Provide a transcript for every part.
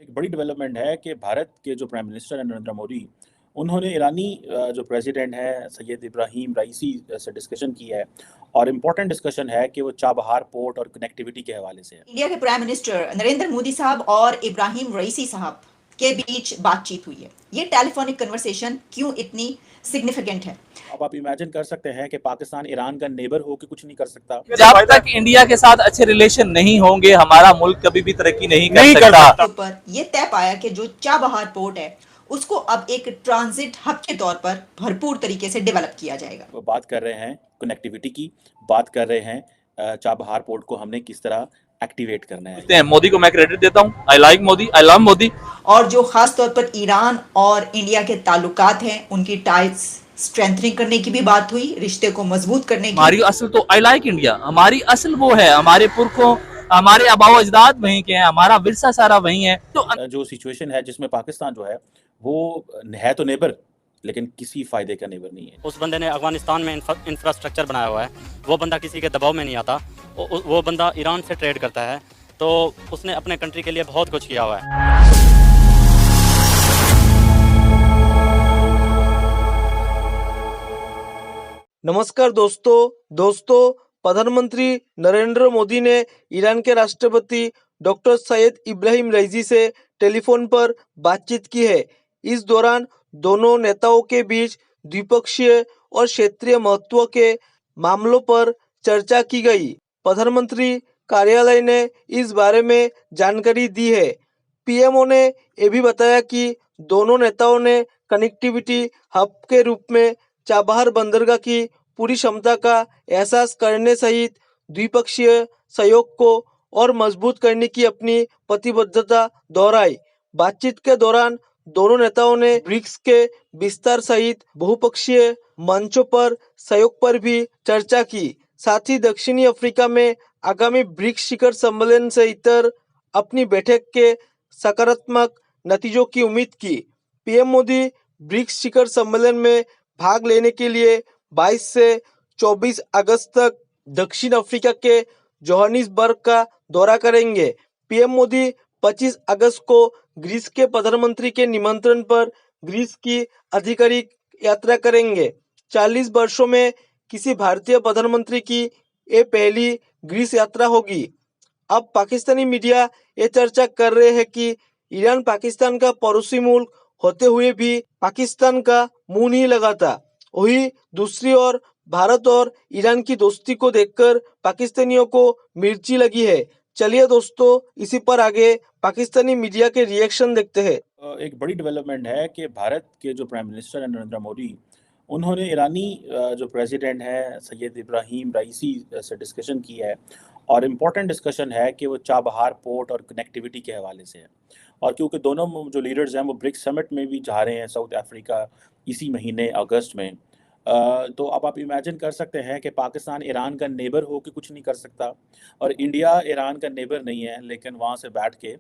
एक बड़ी डेवलपमेंट है कि भारत के जो प्राइम मिनिस्टर हैं नरेंद्र मोदी, उन्होंने ईरानी जो प्रेसिडेंट हैं सैयद इब्राहिम रईसी से डिस्कशन की है और इम्पोर्टेंट डिस्कशन है कि वो चाबहार पोर्ट और कनेक्टिविटी के हवाले से है। इंडिया के प्राइम मिनिस्टर नरेंद्र मोदी साहब और इब्राहिम रईसी साहब के बीच बातचीत हुई है। ये टेलीफोनिक कन्वर्सेशन क्यों इतनी सिग्निफिकेंट है? अब आप इमेजिन कर सकते हैं कि पाकिस्तान ईरान का नेबर होकर कुछ नहीं कर सकता। जब तक इंडिया के साथ अच्छे रिलेशन नहीं होंगे हमारा मुल्क कभी भी तरक्की नहीं कर सकता। ऊपर ये तय पाया कि जो चाबहार पोर्ट है उसको अब एक ट्रांजिट हब के तौर पर भरपूर तरीके से डेवलप किया जाएगा। वो बात कर रहे हैं कनेक्टिविटी की, बात कर रहे हैं चाबहार पोर्ट को हमने किस तरह एक्टिवेट करना है। मोदी को मैं क्रेडिट देता हूँ। I like Modi, I love Modi. और जो खास तौर पर ईरान और इंडिया के ताल्लुकात हैं उनकी टाइज स्ट्रेंथनिंग करने की भी बात हुई, रिश्ते को मजबूत करने की। हमारी असल तो आई लाइक इंडिया, हमारी असल वो है, हमारे पुरखों हमारे आबाओ अजदाद वहीं के हैं, हमारा विरसा सारा वहीं है। तो जो सिचुएशन है जिसमें पाकिस्तान जो है वो है तो नेबर लेकिन किसी फायदे का नेबर नहीं है। उस बंदे ने अफगानिस्तान में इंफ्रास्ट्रक्चर बनाया हुआ है, वो बंदा किसी के दबाव में नहीं आता, वो बंदा ईरान से ट्रेड करता है, तो उसने अपने कंट्री के लिए बहुत कुछ किया हुआ है। नमस्कार दोस्तों प्रधानमंत्री नरेंद्र मोदी ने ईरान के राष्ट्रपति डॉक्टर सैयद इब्राहिम रईसी से टेलीफोन पर बातचीत की है। इस दौरान दोनों नेताओं के बीच द्विपक्षीय और क्षेत्रीय महत्व के मामलों पर चर्चा की गई। प्रधानमंत्री कार्यालय ने इस बारे में जानकारी दी है। पीएमओ ने यह भी बताया कि दोनों नेताओं ने कनेक्टिविटी हब के रूप में चाबहार बंदरगाह की पूरी क्षमता का एहसास करने सहित द्विपक्षीय सहयोग को और मजबूत करने की अपनी प्रतिबद्धता दोहराई। बातचीत के दौरान दोनों नेताओं ने ब्रिक्स के विस्तार सहित बहुपक्षीय मंचों पर सहयोग पर भी चर्चा की। साथ ही दक्षिणी अफ्रीका में आगामी ब्रिक्स शिखर सम्मेलन से इतर अपनी बैठक के सकारात्मक नतीजों की उम्मीद की। पीएम मोदी ब्रिक्स शिखर सम्मेलन में भाग लेने के लिए 22 से 24 अगस्त तक दक्षिण अफ्रीका के जोहानिसबर्ग का दौरा करेंगे। पीएम मोदी 25 अगस्त को ग्रीस के प्रधानमंत्री के निमंत्रण पर ग्रीस की आधिकारिक यात्रा करेंगे। 40 वर्षों में किसी भारतीय प्रधानमंत्री की ये पहली ग्रीस यात्रा होगी। अब पाकिस्तानी मीडिया ये चर्चा कर रहे हैं कि ईरान पाकिस्तान का पड़ोसी मुल्क होते हुए भी पाकिस्तान का मुंह नहीं लगाता। वही दूसरी ओर भारत और ईरान की दोस्ती को देखकर पाकिस्तानियों को मिर्ची लगी है। चलिए दोस्तों, इसी पर आगे पाकिस्तानी मीडिया के रिएक्शन देखते हैं। एक बड़ी डेवलपमेंट है कि भारत के जो प्राइम मिनिस्टर हैं नरेंद्र मोदी, उन्होंने ईरानी जो प्रेसिडेंट हैं सैयद इब्राहिम रईसी से डिस्कशन की है और इम्पोर्टेंट डिस्कशन है कि वो चाबहार पोर्ट और कनेक्टिविटी के हवाले से है। और क्योंकि दोनों जो लीडर्स हैं वो ब्रिक्स समिट में भी जा रहे हैं साउथ अफ्रीका इसी महीने अगस्त में, तो अब आप इमेजिन कर सकते हैं कि पाकिस्तान ईरान का नेबर हो के कुछ नहीं कर सकता और इंडिया ईरान का नेबर नहीं है, लेकिन वहाँ से बैठ के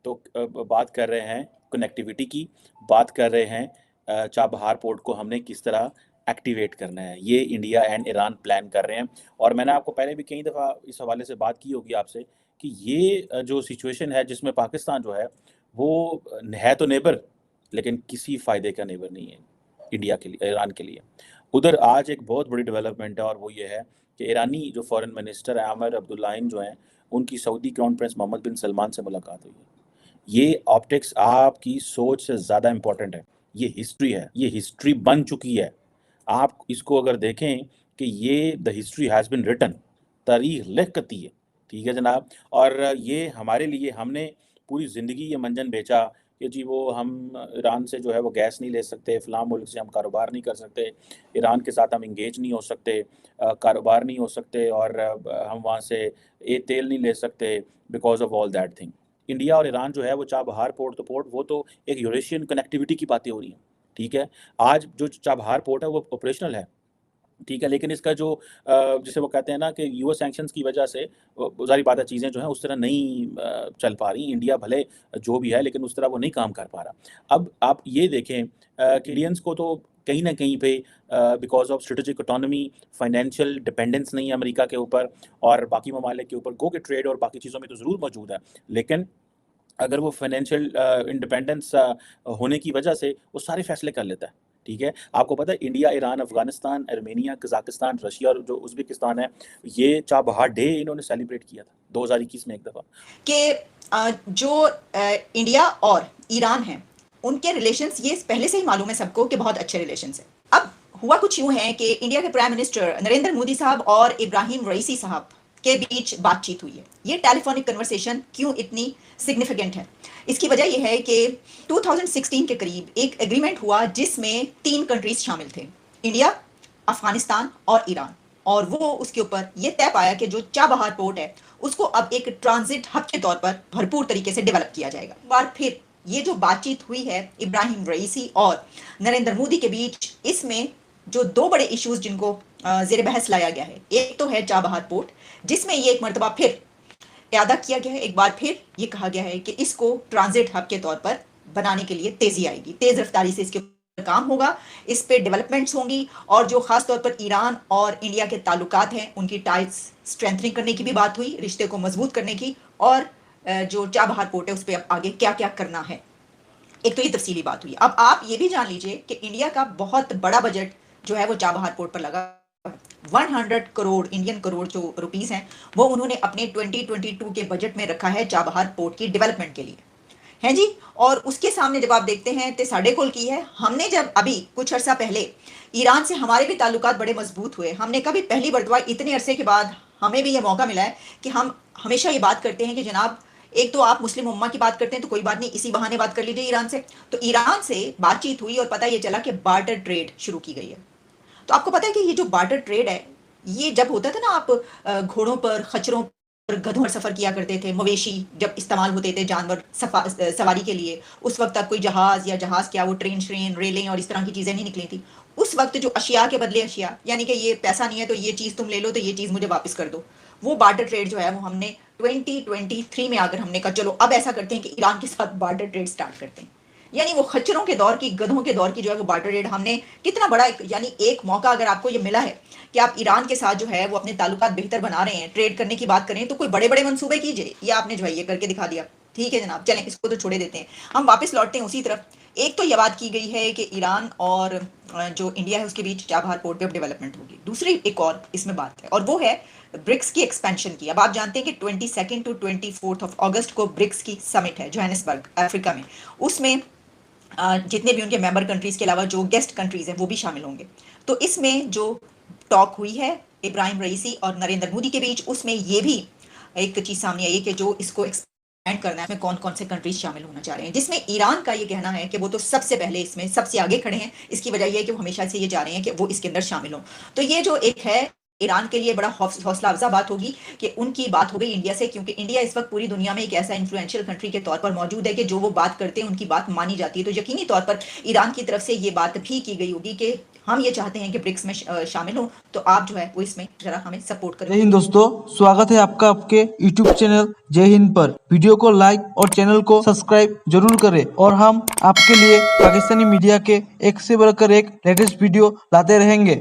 तो बात कर रहे हैं कनेक्टिविटी की, बात कर रहे हैं चाबहार पोर्ट को हमने किस तरह एक्टिवेट करना है। ये इंडिया एंड ईरान प्लान कर रहे हैं और मैंने आपको पहले भी कई दफ़ा इस हवाले से बात की होगी आपसे कि ये जो सिचुएशन है जिसमें पाकिस्तान जो है वो है तो नेबर लेकिन किसी फ़ायदे का नेबर नहीं है इंडिया के लिए, ईरान के लिए। उधर आज एक बहुत बड़ी डेवलपमेंट है और वो ये है कि ईरानी जो फॉरेन मिनिस्टर आमिर अब्दुल्लाहिन जो हैं, उनकी सऊदी क्राउन प्रिंस मोहम्मद बिन सलमान से मुलाकात हुई है। ये ऑप्टिक्स आपकी सोच से ज़्यादा इम्पोर्टेंट है। ये हिस्ट्री है, ये हिस्ट्री बन चुकी है। आप इसको अगर देखें कि ये the history has been written, तारीख लिख करती है, ठीक है जनाब। और ये हमारे लिए, हमने पूरी ज़िंदगी ये मंजन बेचा कि जी वो हम ईरान से जो है वो गैस नहीं ले सकते, फ़लाँ मुल्क से हम कारोबार नहीं कर सकते, ईरान के साथ हम इंगेज नहीं हो सकते, कारोबार नहीं हो सकते और हम वहाँ से ये तेल नहीं ले सकते because of all that thing. India और ईरान जो है वो चाबहार पोर्ट तो पोर्ट, वो तो एक यूरेशियन कनेक्टिविटी की बातें हो रही हैं, ठीक है। आज जो चाबहार पोर्ट है वो ऑपरेशनल है, ठीक है, लेकिन इसका जो जिसे वो कहते हैं ना कि यूएस सैंक्शंस की वजह से ज़ाहिर बात है चीज़ें जो हैं उस तरह नहीं चल पा रही। इंडिया भले जो भी है लेकिन उस तरह वो नहीं काम कर पा रहा। अब आप ये देखें कि इंडियंस को तो कहीं न कहीं पे because of strategic autonomy, financial dependence नहीं है अमेरिका के ऊपर और बाकी ममालिक के ऊपर, गो के ट्रेड और बाकी चीज़ों में तो ज़रूर मौजूद है। लेकिन अगर वो फाइनेंशियल इंडिपेंडेंस होने की वजह से वो सारे फैसले कर लेता है, ठीक है। आपको पता है India, Iran, Afghanistan, Armenia, Kazakhstan, Russia और जो उज़्बेकिस्तान है, ये चाबहार डे इन्होंने सेलिब्रेट किया था 2021 में एक दफ़ा। कि जो इंडिया और ईरान हैं उनके रिलेशंस ये पहले से ही मालूम है सबको कि बहुत अच्छे रिलेशंस हैं। अब हुआ कुछ यूं है कि इंडिया के प्राइम मिनिस्टर नरेंद्र मोदी साहब और इब्राहिम रईसी साहब के बीच बातचीत हुई है। ये टेलीफोनिक कन्वर्सेशन क्यों इतनी सिग्निफिकेंट है? इसकी वजह यह है कि 2016 के करीब एक एग्रीमेंट हुआ जिसमें 3 कंट्रीज शामिल थे, इंडिया, अफगानिस्तान और ईरान, और वो उसके ऊपर ये तय पाया कि जो चाबहार पोर्ट है उसको अब एक ट्रांजिट हब के तौर पर भरपूर तरीके से डेवलप किया जाएगा। एक बार फिर ये जो बातचीत हुई है इब्राहिम रईसी और नरेंद्र मोदी के बीच, इसमें जो 2 बड़े इश्यूज जिनको जेर बहस लाया गया है, एक तो है चाबहार पोर्ट, जिसमें ये एक मरतबा फिर इरादा किया गया है, एक बार फिर ये कहा गया है कि इसको ट्रांजिट हब के तौर पर बनाने के लिए तेजी आएगी, तेज रफ्तारी से इसके ऊपर काम होगा, इस पे डेवलपमेंट्स होंगी, और जो खास तौर पर ईरान और इंडिया के ताल्लुकात हैं उनकी टाइज स्ट्रेंथनिंग करने की भी बात हुई, रिश्ते को मजबूत करने की, और जो चाबहार पोर्ट है उस पर अब आगे क्या क्या करना है, एक तो ये तफसीली बात हुई। अब आप ये भी जान लीजिए कि इंडिया का बहुत बड़ा बजट जो है वो चाबहार पोर्ट पर लगा, 100 करोड़ इंडियन करोड़ जो रुपीस हैं वो उन्होंने अपने 2022 के बजट में रखा है चाबहार पोर्ट की डेवलपमेंट के लिए, हैं जी। और उसके सामने जब आप देखते हैं तो साढ़े कोल की है, हमने जब अभी कुछ अर्सा पहले ईरान से हमारे भी ताल्लुकात बड़े मजबूत हुए, हमने कभी पहली मरतबा इतने अरसे के बाद हमें भी ये मौका मिला है कि हम हमेशा ये बात करते हैं कि जनाब एक तो आप मुस्लिम उम्मा की बात करते हैं तो कोई बात नहीं, इसी बहाने बात कर लीजिए ईरान से। तो ईरान से बातचीत हुई और पता ये चला कि बार्टर ट्रेड शुरू की गई है। तो आपको पता है कि ये जो बार्टर ट्रेड है, ये जब होता था ना, आप घोड़ों पर, खच्चरों पर, गधों पर सफर किया करते थे, मवेशी जब इस्तेमाल होते थे जानवर सवारी के लिए, उस वक्त तक कोई जहाज या जहाज क्या वो ट्रेन रेलें और इस तरह की चीजें नहीं निकली थी। उस वक्त जो अशिया के बदले अशिया, यानी कि ये पैसा नहीं है तो ये चीज तुम ले लो, तो ये चीज मुझे वापस कर दो, वो बार्टर ट्रेड जो है वो हमने 2023 में आकर हमने कहा चलो अब ऐसा करते हैं कि ईरान के साथ बार्टर ट्रेड स्टार्ट करते हैं। यानी वो खच्चरों के दौर की, गधों के दौर की जो है वो बार्टर ट्रेड हमने कितना बड़ा यानी एक मौका अगर आपको ये मिला है कि आप ईरान के साथ जो है वो अपने ताल्लुकात बेहतर बना रहे हैं, ट्रेड करने की बात करें, तो कोई बड़े बड़े मंसूबे कीजिए। ये आपने जो है ये करके दिखा दिया, ठीक है जनाब, चलें इसको तो छोड़े देते हैं, हम वापस लौटते हैं उसी तरफ। एक तो यह बात की गई है कि ईरान और जो इंडिया है उसके बीच चाबहार पोर्ट पे डेवलपमेंट होगी। दूसरी एक और इसमें बात है और वो है ब्रिक्स की एक्सपेंशन की। अब आप जानते हैं कि 22 to 24 अगस्त को ब्रिक्स की समिट है जोहानिसबर्ग अफ्रीका में, उसमें जितने भी उनके मेंबर कंट्रीज के अलावा जो गेस्ट कंट्रीज हैं वो भी शामिल होंगे। तो इसमें जो टॉक हुई है इब्राहिम रईसी और नरेंद्र मोदी के बीच, उसमें ये भी एक चीज सामने आई है कि जो इसको एक्सपेंड करना है, इसमें कौन कौन से कंट्रीज शामिल होना चाह रहे हैं, जिसमें ईरान का ये कहना है कि वो तो सबसे पहले इसमें सबसे आगे खड़े हैं। इसकी वजह यह है कि वो हमेशा से ये चाह रहे हैं कि वो इसके अंदर शामिल हों। तो ये जो एक है ईरान के लिए बड़ा हौसला अफजा बात होगी कि उनकी बात हो गई इंडिया से, क्योंकि इंडिया इस वक्त पूरी दुनिया में एक ऐसा इन्फ्लुएंशियल कंट्री के तौर पर मौजूद है कि जो वो बात करते हैं उनकी बात मानी जाती है। तो यकीनी तौर पर ईरान की तरफ से ये बात भी की गई होगी कि हम ये चाहते हैं कि ब्रिक्स में शामिल हो, तो आप जो है वो इसमें जरा हमें सपोर्ट करें। जय हिंद दोस्तों, स्वागत है आपका आपके YouTube चैनल जय हिंद पर। वीडियो को लाइक और चैनल को सब्सक्राइब जरूर करें और हम आपके लिए पाकिस्तानी मीडिया के एक से बढ़कर एक लेटेस्ट वीडियो लाते रहेंगे।